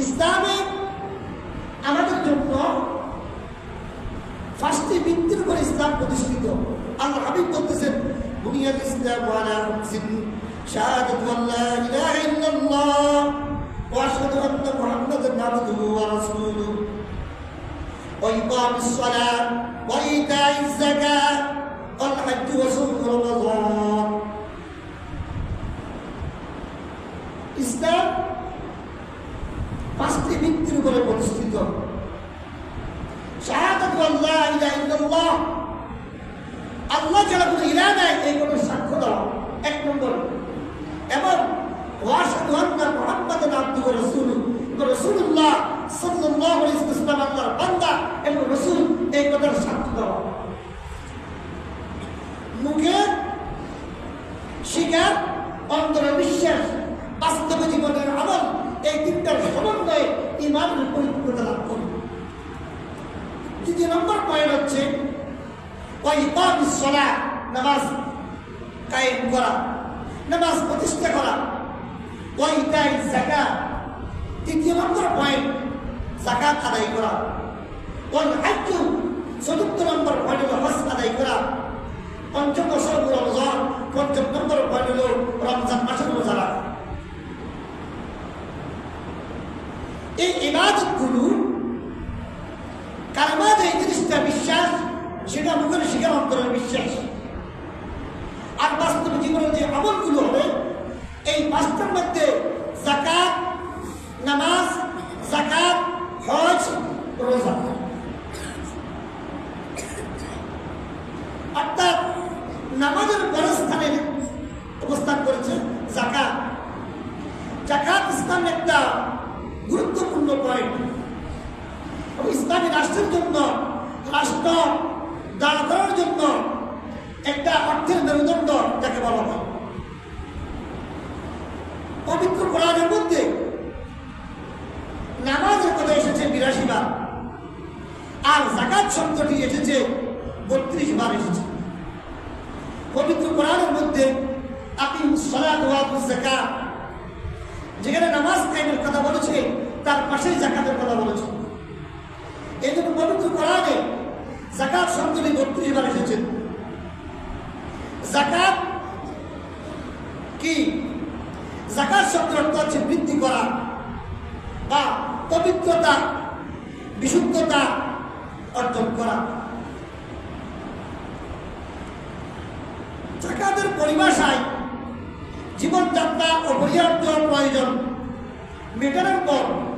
ইসলামে আমাদের জন্য ফার্স্টে ভিত্তির উপর ইসলাম প্রতিষ্ঠিত। আল্লাহ হাবিব বলতেছেন, বুনিয়াল ইসলামু আলা খামসিন শাহাদাতু আল্লা ইলাহা ইল্লাল্লাহ ওয়া আশহাদু আন্না মুহাম্মাদান আবদুহু ওয়া রাসূলুহু ওয়া ইকামিস সালাহ ওয়া ইতাইজ যাকাত ওয়াল হজ্জ ওয়া সাওম রমাদান। ইসলাম পাঁচটি ভিত্তির উপরে প্রতিষ্ঠিত। শাহাদাতু আল্লা ইলাহা ইল্লাল্লাহ, আল্লাহ ছাড়া কোনো ইলাহ নাই এই কথা সাক্ষ্য দাও, এক নম্বর। এবং ওয়া আশহাদু আন্না মুহাম্মাদান আবদুহু ওয়া রাসূলুহু, রাসূলুল্লাহ সাল্লাল্লাহু আলাইহি ওয়াসাল্লাম আল্লাহর বান্দা এবং রাসূল, এই কথার সাক্ষ্য দাও। মুখে স্বীকার, অন্তরে বিশ্বাস, বাস্তব জীবনের আমল, এই তিনটার সমন্বয়ে ঈমানের পরিপূর্ণতা লাভ করবে। দ্বিতীয় নম্বর পয়েন্ট হচ্ছে ওয়া ইকামিস সালাহ, নামাজ কায়েম করা, নামাজ প্রতিষ্ঠা করা। ওয়া ইতাইজ যাকাত, তৃতীয় নম্বর পয়েন্ট যাকাত আদায় করা। ওয়াল হজ্জ, চতুর্থ নম্বর পয়েন্ট হলো হজ আদায় করা। পঞ্চম মাসের রমজান, পঞ্চম নম্বর পয়েন্ট হলো রমজান মাসের রোজা রাখা। এই ইবাদতগুলো কালমাতে এই জিনিসটা বিশ্বাস, সেটা মুখের শিকার, অন্তরের বিশ্বাস। আর বাস্তব জীবনের যে আমলগুলো হবে এই পাঁচটার মধ্যে যাকাত, নামাজ, যাকাত, হজ, রোজা। অর্থাৎ নামাজের বড় স্থানে অবস্থান করেছে যাকাত। যাকাত ইসলামের একটা গুরুত্বপূর্ণ পয়েন্ট। ইসলামী রাষ্ট্রের জন্য, রাষ্ট্র দাঁড় করার জন্য একটা অর্থের মেরুদণ্ড যাকে বলা হয়। পবিত্র কোরআনের মধ্যে নামাজের কথা এসেছে ৮২ বার, আর যাকাত শব্দটি এসেছে ৩২ বার এসেছে। পবিত্র কোরআনের মধ্যে আকিমুস সালাত ওয়া আতুজ যাকাত, যেখানে নামাজ কায়েমের কথা বলেছে তার পাশেই যাকাতের কথা বলেছে। এই জন্য পবিত্র কোরআনে যাকাত শব্দটি ৩২ বার এসেছে। যাকাত কি? যাকাত শব্দের অর্থ হচ্ছে বৃদ্ধি করা বা পবিত্রতা, বিশুদ্ধতা অর্জন করা। যাকাতের পরিভাষায় জীবনযাত্রা অপরিহার্য প্রয়োজন মেটানোর পর